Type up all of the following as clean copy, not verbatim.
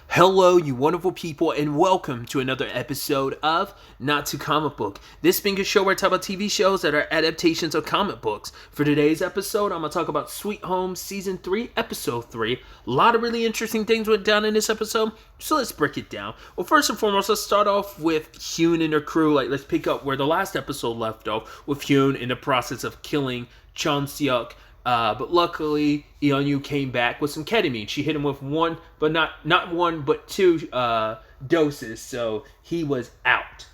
Hello, you wonderful people, and welcome to another episode of Not to Comic Book. This being a show where I talk about TV shows that are adaptations of comic books. For today's episode, I'm going to talk about Sweet Home Season 3, Episode 3. A lot of really interesting things went down in this episode, so let's break it down. Well, first and foremost, let's start off with Hyun and her crew. Let's pick up where the last episode left off, with Hyun in the process of killing Chon Seok. But luckily, Yeonyu came back with some ketamine. She hit him with one, but not one, but two doses, so he was out.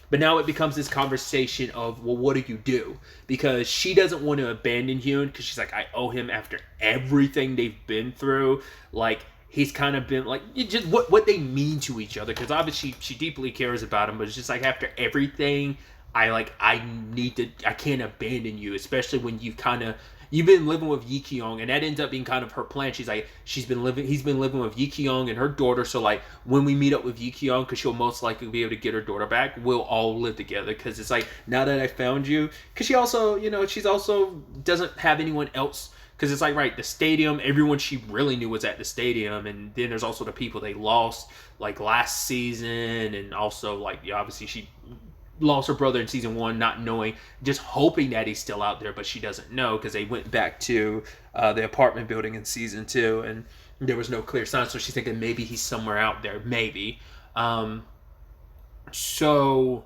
But now it becomes this conversation of, well, what do you do? Because she doesn't want to abandon Hyun, because she's like, I owe him after everything they've been through. Like, he's kind of been, like, just what they mean to each other, because obviously she deeply cares about him, but it's just like, after everything, I can't abandon you, especially when you've been living with Yi Kyung, and that ends up being kind of her plan. He's been living with Yi Kyung and her daughter, so like when we meet up with Yi Kyung, because she'll most likely be able to get her daughter back, we'll all live together, because it's like, now that I found you, because she also, she's also doesn't have anyone else, because it's like, right, the stadium, everyone she really knew was at the stadium, and then there's also the people they lost, like last season, and also like, obviously she lost her brother in season 1, not knowing, just hoping that he's still out there, but she doesn't know, because they went back to the apartment building in season 2, and there was no clear sign, so she's thinking maybe he's somewhere out there, maybe. So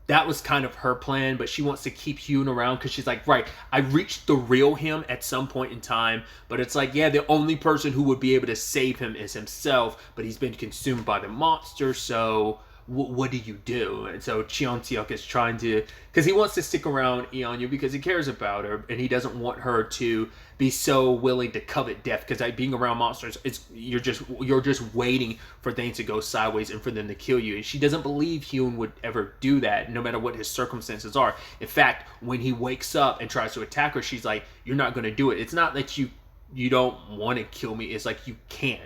that was kind of her plan, but she wants to keep Hyun around, because she's like, right, I reached the real him at some point in time, but it's like, yeah, the only person who would be able to save him is himself, but he's been consumed by the monster, so what do you do? And so Cheon Seok is trying to, because he wants to stick around Yeonyu because he cares about her, and he doesn't want her to be so willing to covet death, because like, being around monsters, you're just waiting for things to go sideways and for them to kill you. And she doesn't believe Hyun would ever do that, no matter what his circumstances are. In fact, when he wakes up and tries to attack her, she's like, you're not going to do it. It's not that you don't want to kill me, it's like you can't.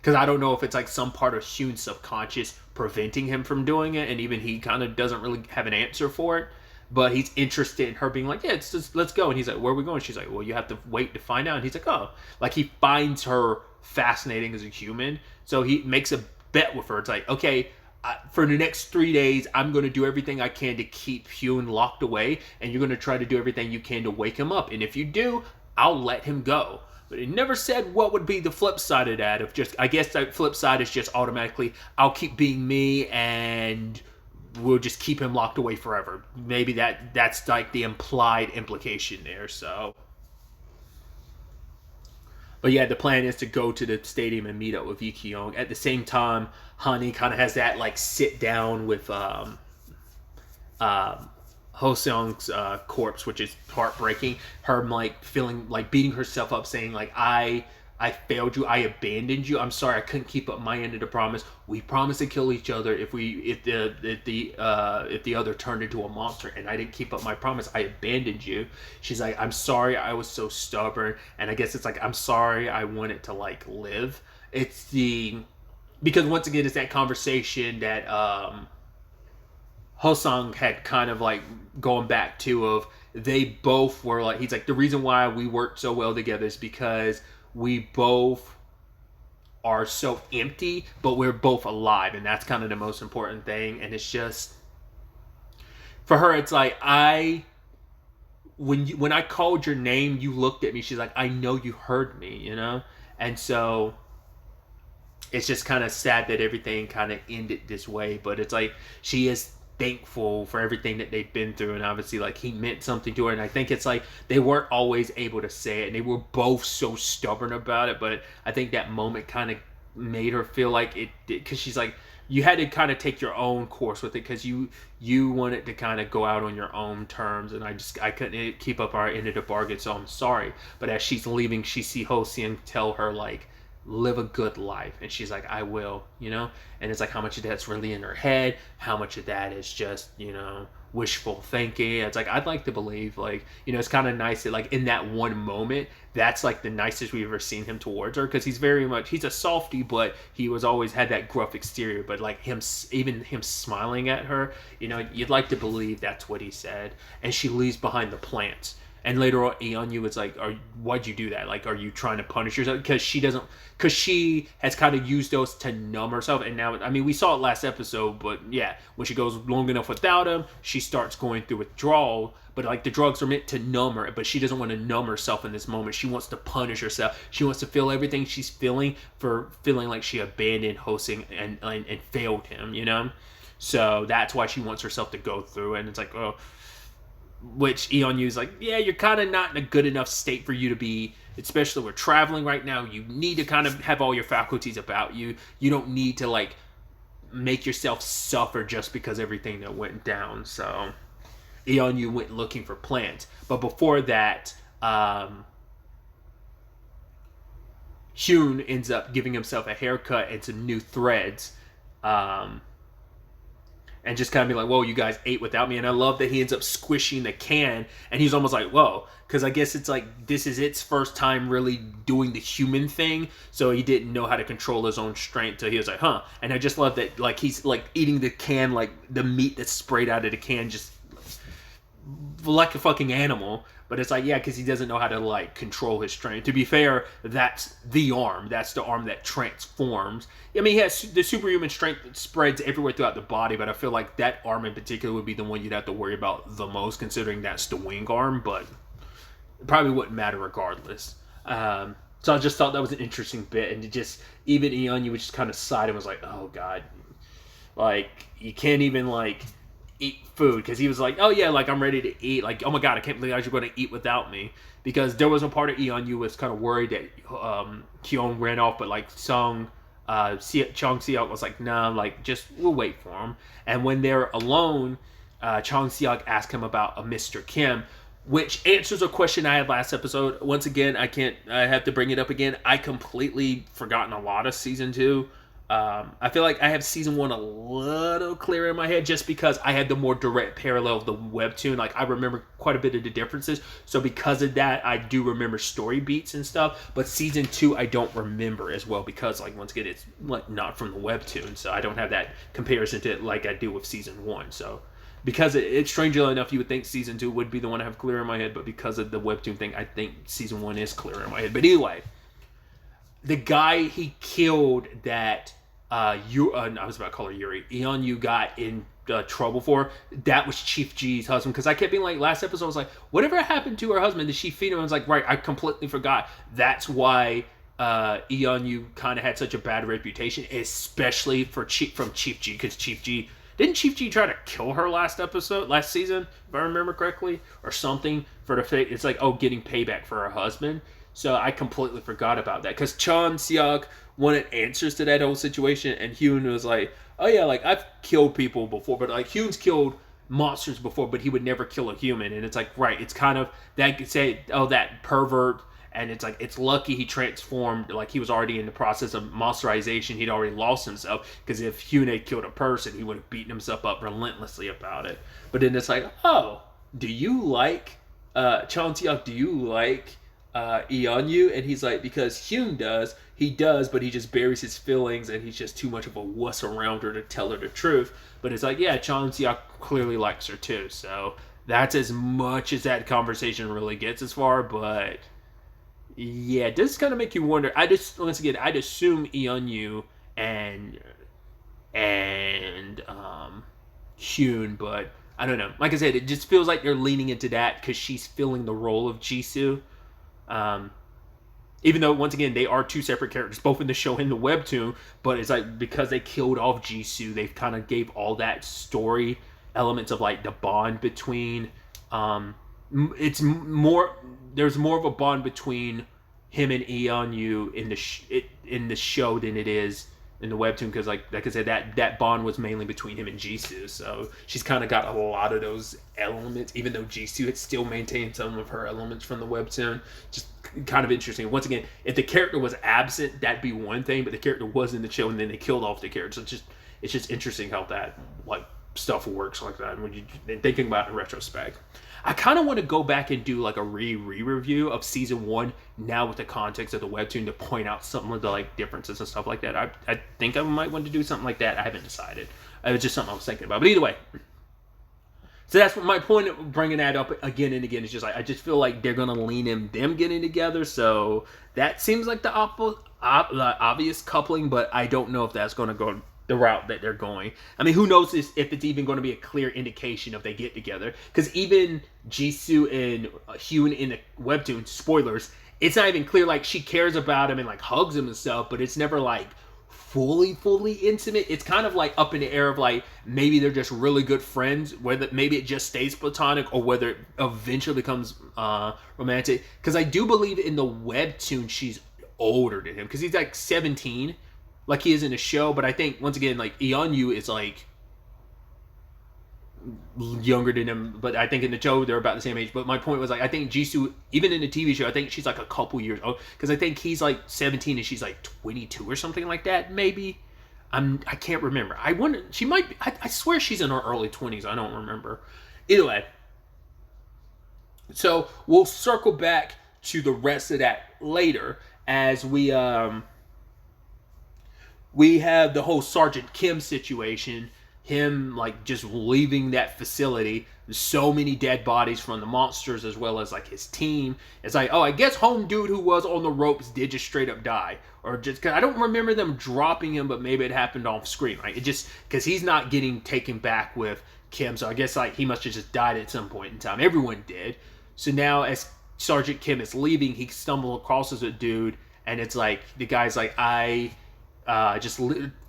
Because I don't know if it's like some part of Hyun's subconscious preventing him from doing it, and even he kind of doesn't really have an answer for it, but he's interested in her being like, yeah, it's just, let's go. And he's like, where are we going? She's like, well, you have to wait to find out. And he's like, oh, like he finds her fascinating as a human, so he makes a bet with her. It's like, okay, for the next 3 days, I'm going to do everything I can to keep Hyun locked away, and you're going to try to do everything you can to wake him up, and if you do, I'll let him go. But it never said what would be the flip side of that. Of just, I guess the flip side is just automatically, I'll keep being me, and we'll just keep him locked away forever. Maybe that's like the implied implication there. So, but yeah, the plan is to go to the stadium and meet up with Yi Kyung. At the same time, Honey kind of has that like sit down with Ho Seong's corpse, which is heartbreaking. Her like feeling like beating herself up, saying like, I failed you, I abandoned you. I'm sorry, I couldn't keep up my end of the promise. We promised to kill each other if the other turned into a monster, and I didn't keep up my promise. I abandoned you. She's like, I'm sorry, I was so stubborn. And I guess it's like, I'm sorry, I wanted to like live. Because once again, it's that conversation that Hosang had kind of like going back to, of they both were like, he's like, the reason why we worked so well together is because we both are so empty, but we're both alive, and that's kind of the most important thing. And it's just, for her, it's like, when I called your name, you looked at me. She's like, I know you heard me, and so it's just kind of sad that everything kind of ended this way. But it's like, she is thankful for everything that they've been through, and obviously like he meant something to her. And I think it's like they weren't always able to say it, and they were both so stubborn about it, but I think that moment kind of made her feel like it did, because she's like, you had to kind of take your own course with it, because you wanted to kind of go out on your own terms, and I couldn't keep up our end of the bargain, so I'm sorry. But as she's leaving, she see Ho Seong tell her like, live a good life, and she's like, I will, and it's like, how much of that's really in her head, how much of that is just, wishful thinking. It's like, I'd like to believe, like, it's kind of nice that like in that one moment, that's like the nicest we've ever seen him towards her, because he's a softie, but he was always had that gruff exterior. But like even him smiling at her, you'd like to believe that's what he said. And she leaves behind the plants, And later on, Eunyu was like, why'd you do that? Like, are you trying to punish yourself? Because she has kind of used those to numb herself. And now, I mean, we saw it last episode, but yeah, when she goes long enough without him, she starts going through withdrawal. But like the drugs are meant to numb her, but she doesn't want to numb herself in this moment. She wants to punish herself. She wants to feel everything she's feeling for feeling like she abandoned Hosing and failed him, you know? So that's why she wants herself to go through it. And it's like, oh, which Eonyu's like, yeah, you're kind of not in a good enough state for you to be, especially we're traveling right now. You need to kind of have all your faculties about you. You don't need to like make yourself suffer just because everything that went down. So Eonyu went looking for plans. But before that, Hyun ends up giving himself a haircut and some new threads. And just kind of be like, whoa, you guys ate without me. And I love that he ends up squishing the can. And he's almost like, whoa. Because I guess it's like, this is its first time really doing the human thing. So he didn't know how to control his own strength. So he was like, huh. And I just love that, like, he's like eating the can, like the meat that's sprayed out of the can, just like a fucking animal. But it's like, yeah, because he doesn't know how to like control his strength. To be fair, that's the arm. That's the arm that transforms. I mean, he has the superhuman strength that spreads everywhere throughout the body, but I feel like that arm in particular would be the one you'd have to worry about the most, considering that's the wing arm. But it probably wouldn't matter regardless. So I just thought that was an interesting bit, and it just even Eon, would just kind of sighed and was like, oh god, like you can't even like eat food, because he was like, oh yeah, like I'm ready to eat, like oh my god, I can't believe you're going to eat without me, because there was a part of Eon was kind of worried that Kyon ran off, but like Chung Seok was like, nah, like just we'll wait for him. And when they're alone, Chung Seok asked him about a Mr. Kim, which answers a question I had last episode. Once again, I have to bring it up again. I completely forgotten a lot of season 2. I feel like I have season 1 a little clearer in my head just because I had the more direct parallel of the webtoon. Like I remember quite a bit of the differences. So because of that, I do remember story beats and stuff. But season 2, I don't remember as well because like once again, it's like not from the webtoon. So I don't have that comparison to it like I do with season 1. So because it's strangely enough, you would think season 2 would be the one I have clear in my head. But because of the webtoon thing, I think season 1 is clearer in my head. But anyway, the guy he killed that I was about to call her Yuri. Eonyu got in trouble for, that was Chief G's husband. Because I kept being like, last episode I was like, whatever happened to her husband? Did she feed him? I was like, right, I completely forgot. That's why Eonyu kind of had such a bad reputation, especially from Chief G. Because Chief G, didn't Chief G try to kill her last season, if I remember correctly, or something for the fate? It's like, oh, getting payback for her husband. So I completely forgot about that because Chon Seok wanted answers to that whole situation, and Hyun was like, oh yeah, like I've killed people before, but like Hyun's killed monsters before, but he would never kill a human. And it's like, right, it's kind of that say, oh, that pervert, and it's like it's lucky he transformed, like he was already in the process of monsterization. He'd already lost himself, because if Hyun had killed a person, he would have beaten himself up relentlessly about it. But then it's like, oh, do you like Chon Seok? Do you like Eonyu? And he's like, because Hyun does, he does, but he just buries his feelings, and he's just too much of a wuss around her to tell her the truth. But it's like, yeah, Chon Seok clearly likes her too, so that's as much as that conversation really gets as far. But yeah, it does kind of make you wonder. I'd assume Eonyu and Hyun, but I don't know. Like I said, it just feels like they're leaning into that because she's filling the role of Jisoo. Even though, once again, they are two separate characters, both in the show and the webtoon, but it's like, because they killed off Jisoo, they've kind of gave all that story elements of like the bond between, it's more, there's more of a bond between him and Eonyu in the show than it is in the webtoon, because like I said, that bond was mainly between him and Jisoo, so she's kind of got a lot of those elements, even though Jisoo had still maintained some of her elements from the webtoon. Just kind of interesting. Once again, if the character was absent, that'd be one thing, but the character was in the show and then they killed off the character, so it's just interesting how that like stuff works like that when you're thinking about it in retrospect. I kind of want to go back and do like a re-review of season 1 now with the context of the webtoon to point out some of the like differences and stuff like that. I think I might want to do something like that. I haven't decided. It was just something I was thinking about. But either way, So that's what my point of bringing that up again and again is just like I just feel like they're gonna lean in them getting together. So that seems like the obvious coupling, but I don't know if that's gonna go the route that they're going. I mean, who knows if it's even going to be a clear indication of they get together? Because even Jisoo and Hyun in the webtoon, spoilers, it's not even clear. Like she cares about him and like hugs him and stuff, but it's never like fully intimate. It's kind of like up in the air of like maybe they're just really good friends, whether maybe it just stays platonic or whether it eventually becomes romantic. Because I do believe in the webtoon she's older than him because he's like 17 like he is in the show, but I think once again like Yeonyu is like younger than him, but I think in the show they're about the same age. But my point was like I think Jisoo, even in the TV show, I think she's like a couple years old because I think he's like 17 and she's like 22 or something like that. Maybe I can't remember. I wonder she might be, I swear she's in her early 20s. I don't remember. Either way, so we'll circle back to the rest of that later as we have the whole Sergeant Kim situation. Him like just leaving that facility. There's so many dead bodies from the monsters as well as like his team. It's like, oh, I guess home dude who was on the ropes did just straight up die, or just cause I don't remember them dropping him, but maybe it happened off screen, right? It just because he's not getting taken back with Kim, so I guess like he must have just died at some point in time. Everyone did. So now as Sergeant Kim is leaving, he stumbles across as a dude, and it's like the guy's like,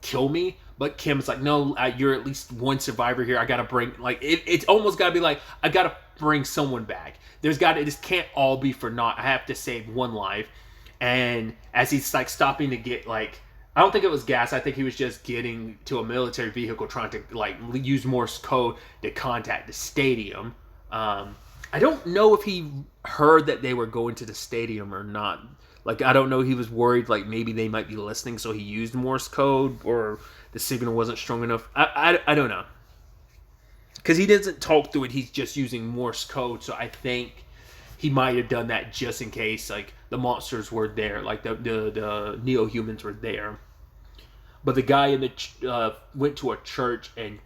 kill me. But Kim's like, no, you're at least one survivor here. I gotta bring, like, it's almost gotta be like, I gotta bring someone back. This can't all be for naught. I have to save one life. And as he's like stopping to get like, I don't think it was gas. I think he was just getting to a military vehicle trying to like use Morse code to contact the stadium. I don't know if he heard that they were going to the stadium or not. Like, I don't know. He was worried like maybe they might be listening, so he used Morse code or the signal wasn't strong enough. I don't know. Because he doesn't talk through it. He's just using Morse code. So I think he might have done that just in case like the monsters were there. Like the neo-humans were there. But the guy in the went to a church and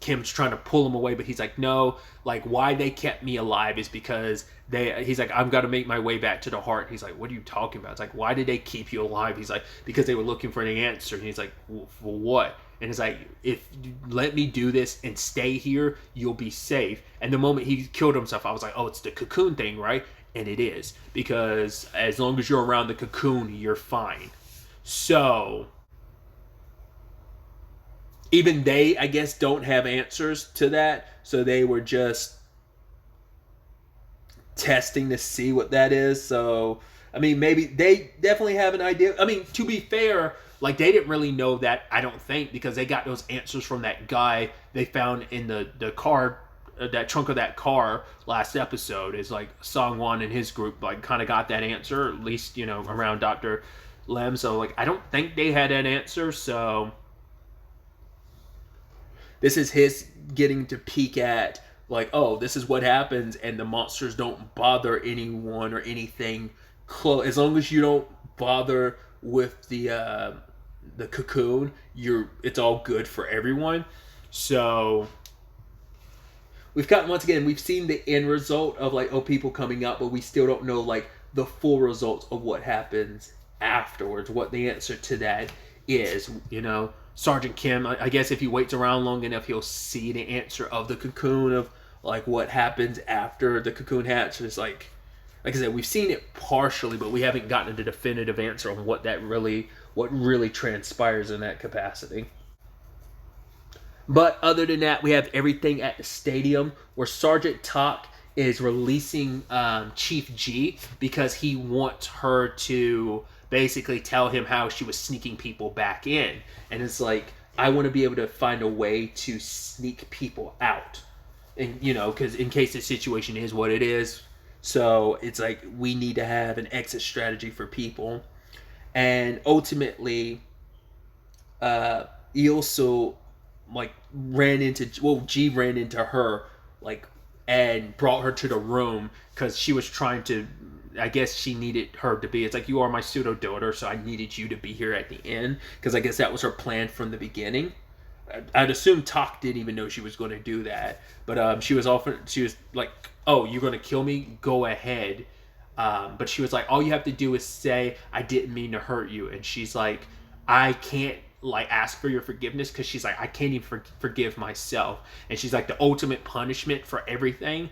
Kim's trying to pull him away, but he's like, no, like why they kept me alive is because he's like, I've got to make my way back to the heart. He's like, what are you talking about? It's like, why did they keep you alive? He's like, because they were looking for an answer. And he's like, well, for what? And it's like, if you let me do this and stay here, you'll be safe. And the moment he killed himself, I was like, oh, it's the cocoon thing, right? And it is, because as long as you're around the cocoon, you're fine. So even they, I guess, don't have answers to that. So they were just testing to see what that is. So, I mean, maybe they definitely have an idea. I mean, to be fair, like they didn't really know that, I don't think, because they got those answers from that guy they found in the car, that trunk of that car last episode. Is like Songwon and his group like kind of got that answer, at least, you know, around Dr. Lem. So like, I don't think they had that answer. So this is his getting to peek at, like, oh, this is what happens, and the monsters don't bother anyone or anything close. As long as you don't bother with the cocoon, it's all good for everyone. So we've seen the end result of like, oh, people coming up, but we still don't know like the full results of what happens afterwards, what the answer to that is, you know. Sergeant Kim, I guess if he waits around long enough, he'll see the answer of the cocoon, of like what happens after the cocoon hatch. It's like I said, we've seen it partially, but we haven't gotten a definitive answer on what really transpires in that capacity. But other than that, we have everything at the stadium where Sergeant Tak is releasing Chief G because he wants her to basically tell him how she was sneaking people back in. And it's like, I want to be able to find a way to sneak people out. And, you know, because in case the situation is what it is. So it's like, we need to have an exit strategy for people. And ultimately, he also, like, G ran into her, like, and brought her to the room because she was trying to, I guess she needed her to be, it's like, you are my pseudo daughter, so I needed you to be here at the end, because I guess that was her plan from the beginning. I'd assume Tak didn't even know she was going to do that, but she was like, "Oh, you're going to kill me? Go ahead." But she was like, "All you have to do is say I didn't mean to hurt you," and she's like, "I can't like ask for your forgiveness because she's like I can't even forgive myself," and she's like the ultimate punishment for everything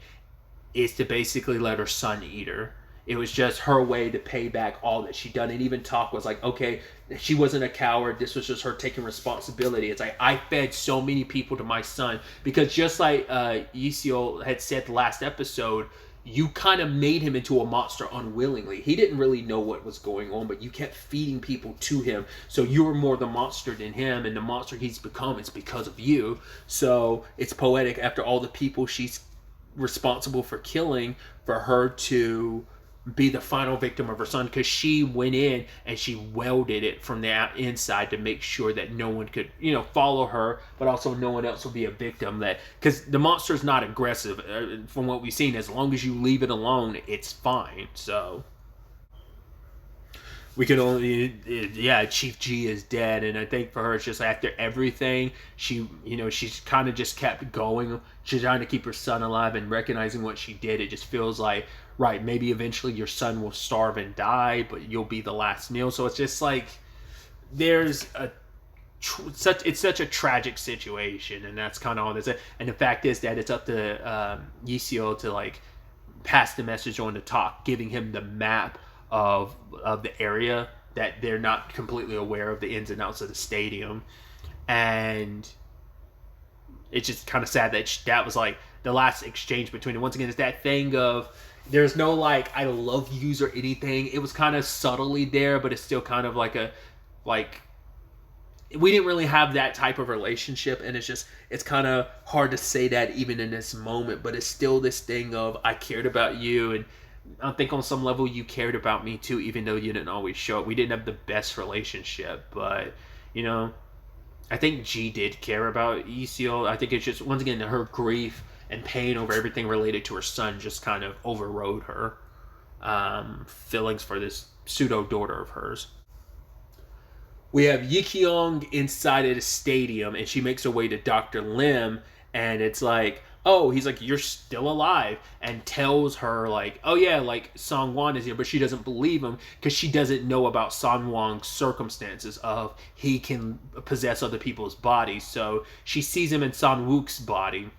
is to basically let her son eat her. It was just her way to pay back all that she'd done. And even Talk was like, okay, she wasn't a coward. This was just her taking responsibility. It's like, I fed so many people to my son. Because just like Yiseo had said the last episode, you kind of made him into a monster unwillingly. He didn't really know what was going on, but you kept feeding people to him. So you were more the monster than him. And the monster he's become is because of you. So it's poetic after all the people she's responsible for killing, for her to be the final victim of her son, because she went in and she welded it from the inside to make sure that no one could, follow her, but also no one else will be a victim. That because the monster is not aggressive, from what we've seen. As long as you leave it alone, it's fine. So we can only, Chief G is dead, and I think for her it's just after everything she's kind of just kept going. She's trying to keep her son alive and recognizing what she did. It just feels like, right, maybe eventually your son will starve and die, but you'll be the last meal. So it's just like there's it's such a tragic situation, and that's kind of all this. And the fact is that it's up to Yiseo to like pass the message on to Talk, giving him the map of the area, that they're not completely aware of the ins and outs of the stadium. And it's just kind of sad that that was like the last exchange between them. Once again, it's that thing of there's no like I love yous or anything. It was kind of subtly there, but it's still kind of like we didn't really have that type of relationship, and it's kind of hard to say that even in this moment. But it's still this thing of I cared about you, and I think on some level you cared about me too, even though you didn't always show it. We didn't have the best relationship, but I think G did care about Yiseo. I think it's just, once again, her grief and pain over everything related to her son just kind of overrode her feelings for this pseudo daughter of hers. We have Yikyong inside of the stadium, and she makes her way to Dr. Lim, and it's like, oh, he's like, you're still alive, and tells her like, oh yeah, like Songwon is here, but she doesn't believe him because she doesn't know about Songwon's circumstances of he can possess other people's bodies. So she sees him in Sanwook's body,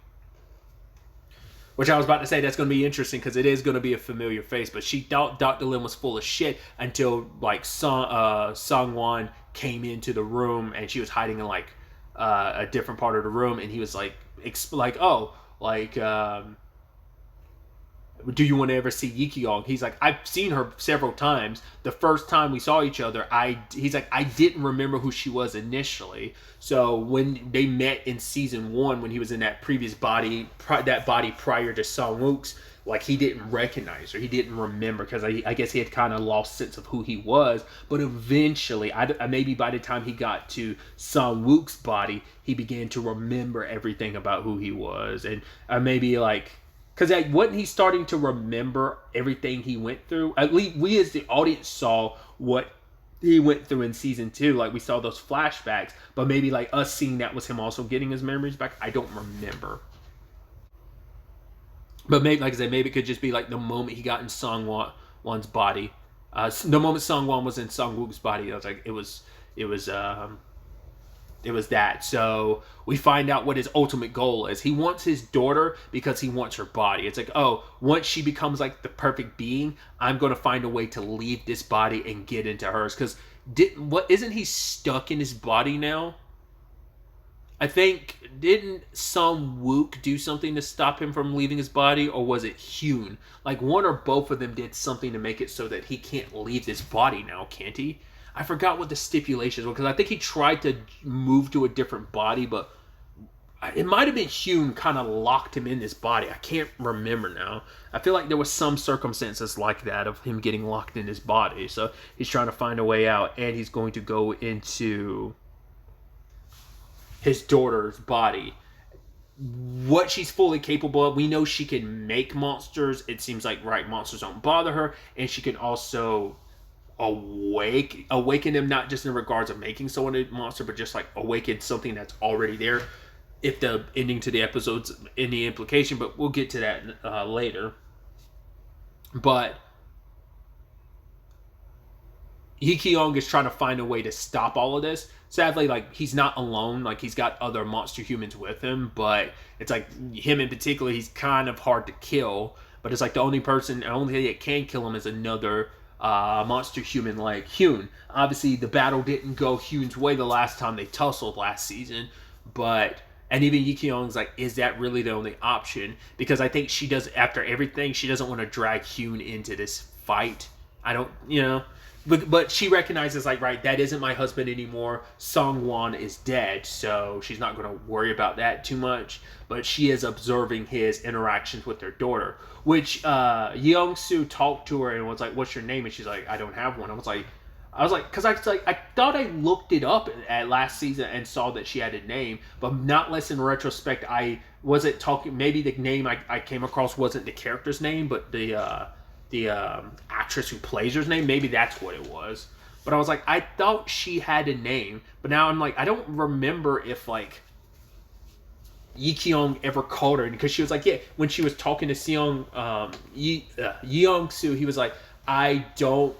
which I was about to say that's going to be interesting because it is going to be a familiar face. But she thought Dr. Lim was full of shit until like Songwon came into the room, and she was hiding in like a different part of the room, and he was like oh, like, do you want to ever see Yikyong? He's like, I've seen her several times. The first time we saw each other, he's like, I didn't remember who she was initially. So when they met in season 1, when he was in that previous body, that body prior to Songwook's, like he didn't recognize her. He didn't remember because I guess he had kind of lost sense of who he was. But eventually, maybe by the time he got to Songwook's body, he began to remember everything about who he was. And maybe like, because wasn't he starting to remember everything he went through? At least we as the audience saw what he went through in season 2. Like we saw those flashbacks. But maybe like us seeing that was him also getting his memories back. I don't remember. But maybe, like I said, maybe it could just be like the moment he got in Songwon's body. The moment Songwon was in Songwook's body, I was like, it was that. So we find out what his ultimate goal is. He wants his daughter because he wants her body. It's like, oh, once she becomes like the perfect being, I'm going to find a way to leave this body and get into hers. Because isn't he stuck in his body now? I think, didn't Songwook do something to stop him from leaving his body, or was it Hyun? Like one or both of them did something to make it so that he can't leave this body now, can't he? I forgot what the stipulations were, because I think he tried to move to a different body, but it might have been Hyun kind of locked him in this body. I can't remember now. I feel like there was some circumstances like that of him getting locked in his body. So he's trying to find a way out, and he's going to go into his daughter's body. What she's fully capable of, we know she can make monsters. It seems like, right, monsters don't bother her, and she can also awaken him, not just in regards of making someone a monster, but just like awaken something that's already there. If the ending to the episode's any implication, but we'll get to that later. But Yi Kyung is trying to find a way to stop all of this. Sadly, like, he's not alone. Like, he's got other monster humans with him, but it's like him in particular, he's kind of hard to kill. But it's like the only thing that can kill him is another monster human like Hyun. Obviously, the battle didn't go Hyun's way the last time they tussled last season, and even Yi Kyung's like, is that really the only option? Because I think she does, after everything, she doesn't want to drag Hyun into this fight. I don't, but she recognizes, like, right, that isn't my husband anymore. Sungwon is dead, so she's not going to worry about that too much. But she is observing his interactions with their daughter, which Yeong-soo talked to her and was like, what's your name? And she's like, I don't have one. I was like, because I thought I looked it up at last season and saw that she had a name, but not less in retrospect. I wasn't talking. Maybe the name I came across wasn't the character's name, but the actress who plays her's name. Maybe that's what it was. But I was like, I thought she had a name, but now I'm like, I don't remember if like Yi Kyung ever called her, because she was like, yeah, when she was talking to Yeong-soo, he was like, I don't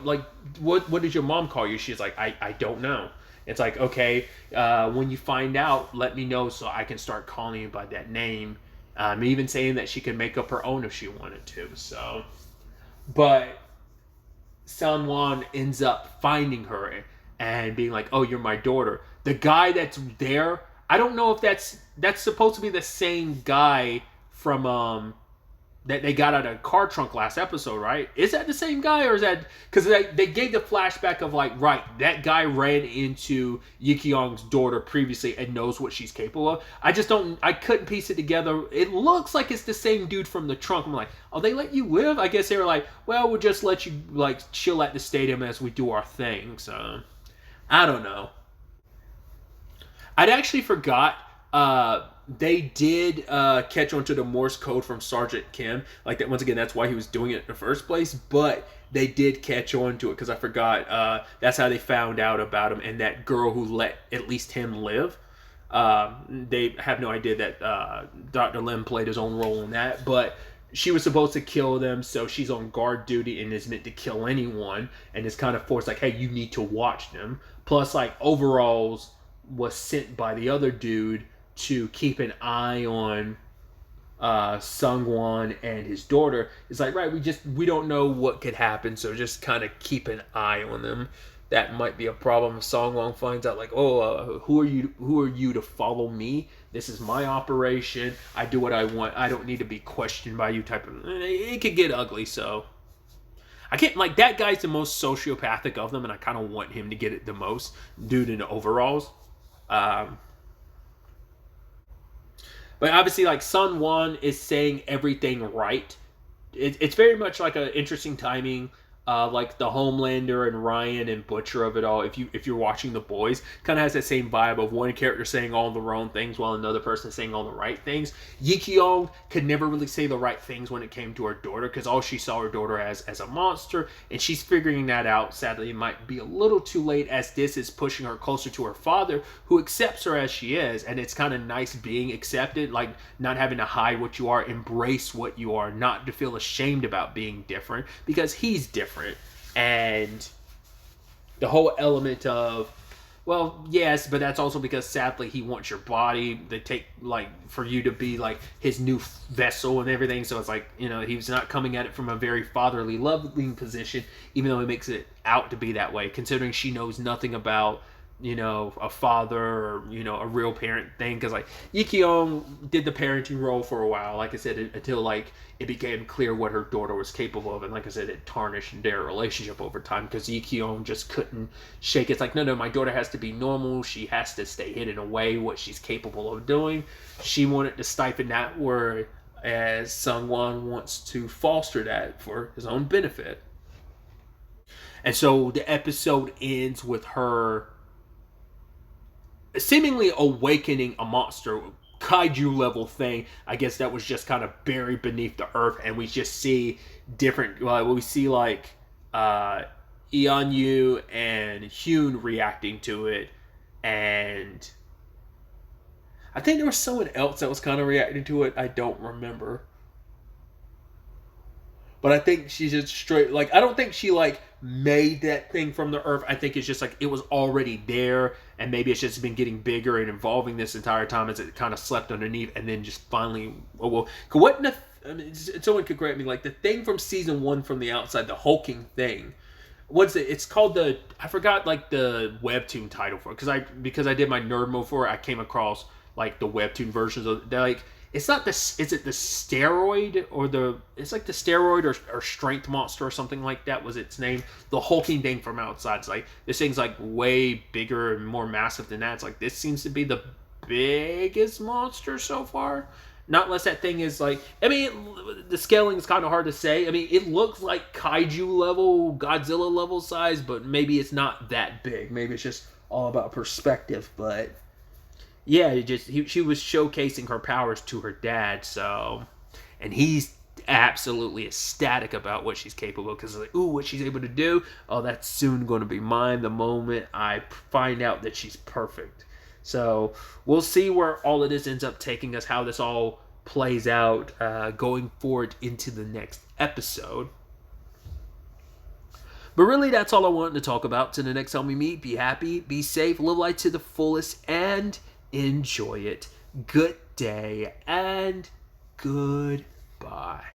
like, what did your mom call you? She's like, I don't know. It's like, okay, when you find out, let me know so I can start calling you by that name. Even saying that she could make up her own if she wanted to. So, but Sungwon ends up finding her and being like, oh, you're my daughter. The guy that's there, I don't know if that's supposed to be the same guy from that they got out of a car trunk last episode, right? Is that the same guy, or is that, because they gave the flashback of like, right, that guy ran into Yi Kyung's daughter previously and knows what she's capable of. I couldn't piece it together. It looks like it's the same dude from the trunk. I'm like, oh, they let you live? I guess they were like, well, we'll just let you like chill at the stadium as we do our thing. So I don't know. I'd actually forgot they did catch on to the Morse code from Sergeant Kim. Like, that, once again, that's why he was doing it in the first place. But they did catch on to it, because I forgot. That's how they found out about him and that girl who let at least him live. They have no idea that Dr. Lim played his own role in that. But she was supposed to kill them, so she's on guard duty and is meant to kill anyone. And is kind of forced, like, hey, you need to watch them. Plus, like, overalls was sent by the other dude to keep an eye on Sungwon and his daughter. It's like, right, we don't know what could happen, so just kind of keep an eye on them. That might be a problem if Sungwon finds out, like, oh, who are you to follow me? This is my operation. I do what I want. I don't need to be questioned by you. Type of, it could get ugly. So I can't, like, that guy's the most sociopathic of them, and I kind of want him to get it the most. Dude in the overalls. But obviously, like, Sun Won is saying everything right. It's very much like an interesting timing. Like the Homelander and Ryan and Butcher of it all. If you're watching The Boys, kind of has that same vibe of one character saying all the wrong things while another person saying all the right things. Yi Kyung could never really say the right things when it came to her daughter, because all she saw her daughter as a monster, and she's figuring that out. Sadly, it might be a little too late, as this is pushing her closer to her father, who accepts her as she is. And it's kind of nice being accepted, like not having to hide what you are, embrace what you are, not to feel ashamed about being different, because he's different. And the whole element of, well, yes, but that's also because sadly he wants your body. They take, like, for you to be like his new vessel and everything. So it's like, he's not coming at it from a very fatherly, loving position, even though he makes it out to be that way, considering she knows nothing about, a father or, a real parent thing. Because, like, Yi Kyung did the parenting role for a while, like I said, until, like, it became clear what her daughter was capable of. And like I said, it tarnished their relationship over time, because Yi Kyung just couldn't shake it. It's like, no, my daughter has to be normal. She has to stay hidden away what she's capable of doing. She wanted to stifle that, whereas Sungwon wants to foster that for his own benefit. And so the episode ends with her seemingly awakening a monster, kaiju level thing. I guess that was just kind of buried beneath the earth, and we just see different, we see like Eonyu and Hyun reacting to it, and I think there was someone else that was kind of reacting to it. I don't remember. But I think she's just straight, like, I don't think she, like, made that thing from the earth. I think it's just, like, it was already there, and maybe it's just been getting bigger and evolving this entire time as it kind of slept underneath, and then just finally, oh, well, what in the, I mean, someone could correct me, like, the thing from season 1 from the outside, the hulking thing, what's it, it's called the, I forgot, like, the webtoon title for it, because I did my nerd mode for it, I came across, like, the webtoon versions of, they're like, it's not this. Is it the steroid or the? It's like the steroid or strength monster or something like that was its name. The hulking thing from outside. It's like this thing's like way bigger and more massive than that. It's like this seems to be the biggest monster so far. Not unless that thing is like. I mean, the scaling is kind of hard to say. I mean, it looks like kaiju level, Godzilla level size, but maybe it's not that big. Maybe it's just all about perspective, but. Yeah, she was showcasing her powers to her dad, so, and he's absolutely ecstatic about what she's capable of, because like, ooh, what she's able to do, oh, that's soon going to be mine the moment I find out that she's perfect. So we'll see where all of this ends up taking us, how this all plays out going forward into the next episode. But really, that's all I wanted to talk about. Till the next time we meet, be happy, be safe, live life to the fullest, and enjoy it. Good day and goodbye.